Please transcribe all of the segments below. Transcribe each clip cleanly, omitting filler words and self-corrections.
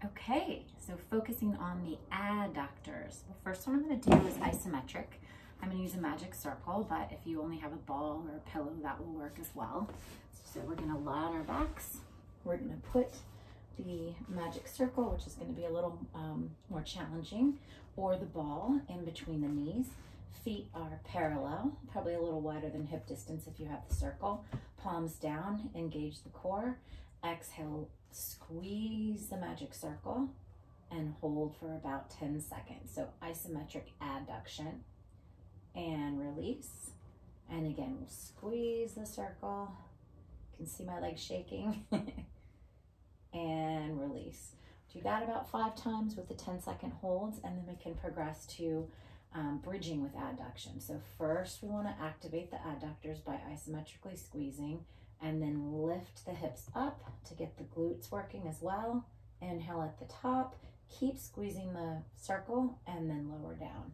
Okay, so focusing on the adductors. The first one I'm going to do is isometric. I'm going to use a magic circle, but if you only have a ball or a pillow, that will work as well. So we're going to lie on our backs. We're going to put the magic circle, which is going to be a little more challenging, or the ball in between the knees. Feet are parallel, probably a little wider than hip distance if you have the circle. Palms down, engage the core. Exhale, squeeze the magic circle and hold for about 10 seconds. So isometric adduction and release. And again, we'll squeeze the circle. You can see my legs shaking. And release. Do that about 5 times with the 10-second holds, and then we can progress to bridging with adduction. So first we want to activate the adductors by isometrically squeezing, and then lift the hips up to get the glutes working as well. Inhale at the top, keep squeezing the circle, and then lower down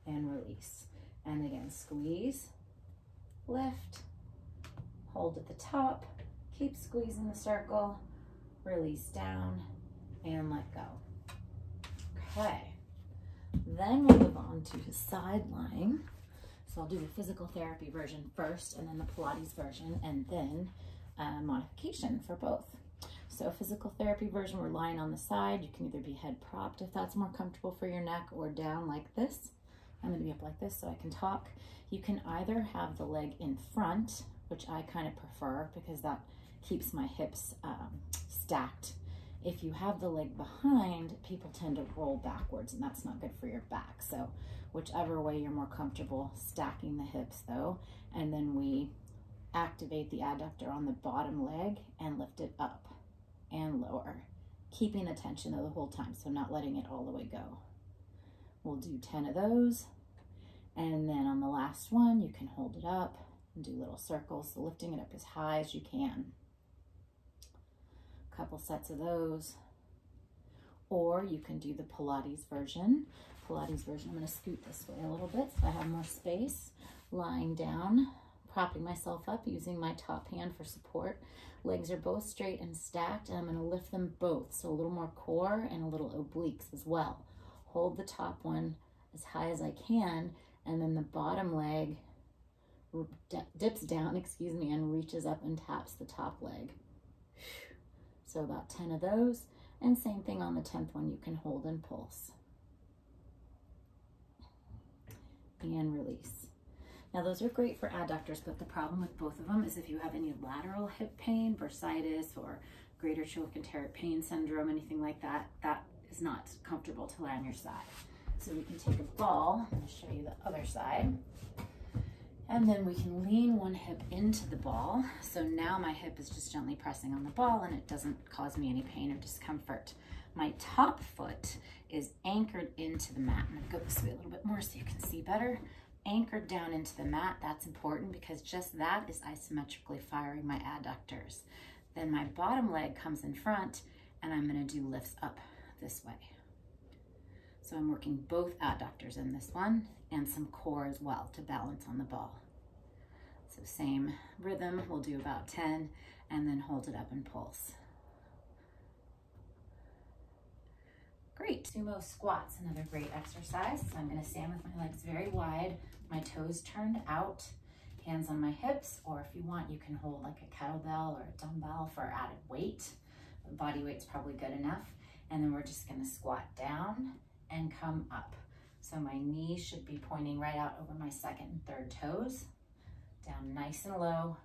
and release. And again, squeeze, lift, hold at the top, keep squeezing the circle, release down, and let go. Okay, then we'll move on to side lying. So I'll do the physical therapy version first, and then the Pilates version, and then modification for both. So physical therapy version, we're lying on the side. You can either be head propped if that's more comfortable for your neck, or down like this. I'm gonna be up like this so I can talk. You can either have the leg in front, which I kind of prefer because that keeps my hips stacked. If you have the leg behind, people tend to roll backwards, and that's not good for your back. So whichever way you're more comfortable, stacking the hips though, and then we activate the adductor on the bottom leg and lift it up and lower, keeping the tension though the whole time, so not letting it all the way go. We'll do 10 of those, and then on the last one, you can hold it up and do little circles, so lifting it up as high as you can. Couple sets of those, or you can do the Pilates version. I'm going to scoot this way a little bit so I have more space. Lying down, propping myself up, using my top hand for support. Legs are both straight and stacked, and I'm going to lift them both, so a little more core and a little obliques as well. Hold the top one as high as I can, and then the bottom leg dips down, and reaches up and taps the top leg. So about 10 of those, and same thing on the 10th one, you can hold and pulse. And release. Now those are great for adductors, but the problem with both of them is if you have any lateral hip pain, bursitis, or greater trochanteric pain syndrome, anything like that, that is not comfortable to lie on your side. So we can take a ball, I'm going to show you the other side. And then we can lean one hip into the ball. So now my hip is just gently pressing on the ball, and it doesn't cause me any pain or discomfort. My top foot is anchored into the mat. I'm gonna go this way a little bit more so you can see better. Anchored down into the mat, that's important because just that is isometrically firing my adductors. Then my bottom leg comes in front, and I'm gonna do lifts up this way. So I'm working both adductors in this one, and some core as well to balance on the ball. So same rhythm, we'll do about 10, and then hold it up and pulse. Great. Sumo squats, another great exercise. So I'm going to stand with my legs very wide, my toes turned out, hands on my hips, or if you want, you can hold like a kettlebell or a dumbbell for added weight. Body weight's probably good enough. And then we're just going to squat down and come up. So my knees should be pointing right out over my second and third toes. Down nice and low.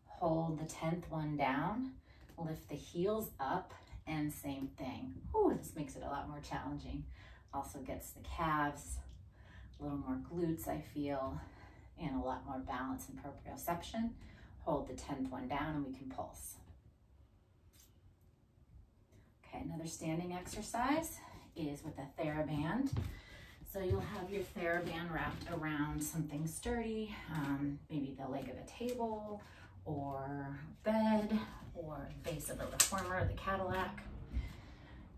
Hold the 10th one down. Lift the heels up, and same thing. Ooh, this makes it a lot more challenging. Also gets the calves, a little more glutes I feel, and a lot more balance and proprioception. Hold the 10th one down, and we can pulse. Okay, another standing exercise is with a TheraBand. So you'll have your TheraBand wrapped around something sturdy, maybe the leg of a table or bed or base of a reformer, the Cadillac.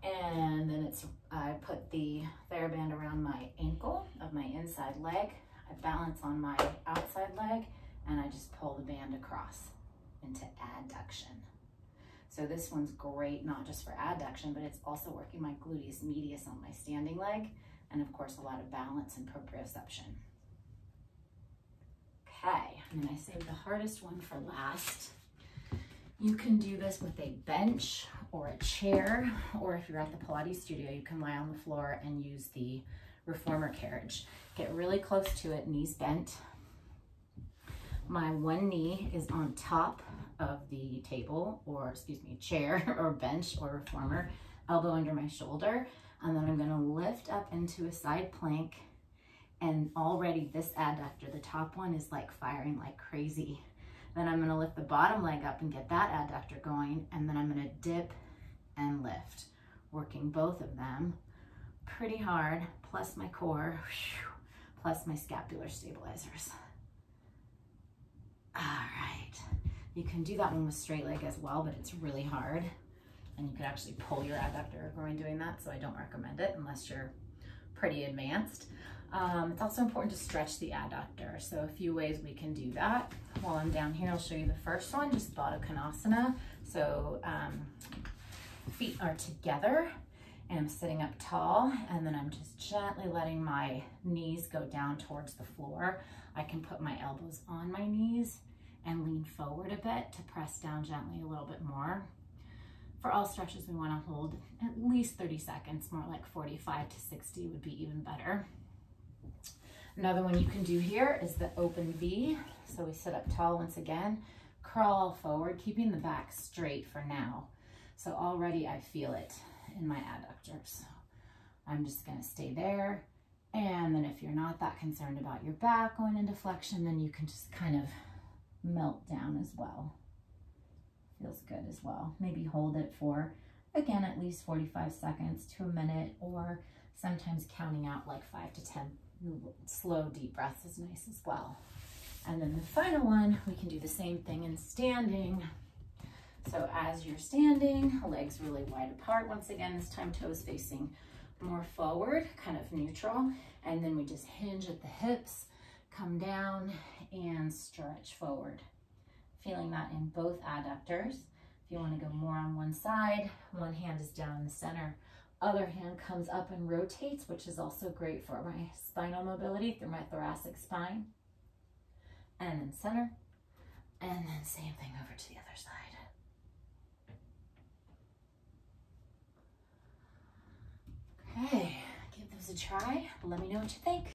And then I put the TheraBand around my ankle of my inside leg. I balance on my outside leg, and I just pull the band across into adduction. So this one's great, not just for adduction, but it's also working my gluteus medius on my standing leg, and of course a lot of balance and proprioception. Okay, and then I saved the hardest one for last. You can do this with a bench or a chair, or if you're at the Pilates studio, you can lie on the floor and use the reformer carriage. Get really close to it, knees bent. My one knee is on top of the table, or excuse me, chair or bench or reformer, elbow under my shoulder. And then I'm gonna lift up into a side plank, and already this adductor, the top one, is like firing like crazy. Then I'm gonna lift the bottom leg up and get that adductor going, and then I'm gonna dip and lift, working both of them pretty hard, plus my core, plus my scapular stabilizers. All right, you can do that one with straight leg as well, but it's really hard. And you could actually pull your adductor or groin doing that, so I don't recommend it unless you're pretty advanced. It's also important to stretch the adductor. So a few ways we can do that. While I'm down here, I'll show you the first one, just Baddha Konasana. So feet are together and I'm sitting up tall, and then I'm just gently letting my knees go down towards the floor. I can put my elbows on my knees and lean forward a bit to press down gently a little bit more. For all stretches, we want to hold at least 30 seconds, more like 45 to 60 would be even better. Another one you can do here is the open V. So we sit up tall once again, crawl forward, keeping the back straight for now. So already I feel it in my adductors. I'm just going to stay there. And then if you're not that concerned about your back going into flexion, then you can just kind of melt down as well. Feels good as well. Maybe hold it for, again, at least 45 seconds to a minute, or sometimes counting out like 5 to 10 slow deep breaths is nice as well. And then the final one, we can do the same thing in standing. So as you're standing, legs really wide apart. Once again, this time toes facing more forward, kind of neutral. And then we just hinge at the hips, come down and stretch forward. Feeling that in both adductors. If you want to go more on one side, one hand is down in the center, other hand comes up and rotates, which is also great for my spinal mobility through my thoracic spine. And then center, and then same thing over to the other side. Okay, give those a try. Let me know what you think.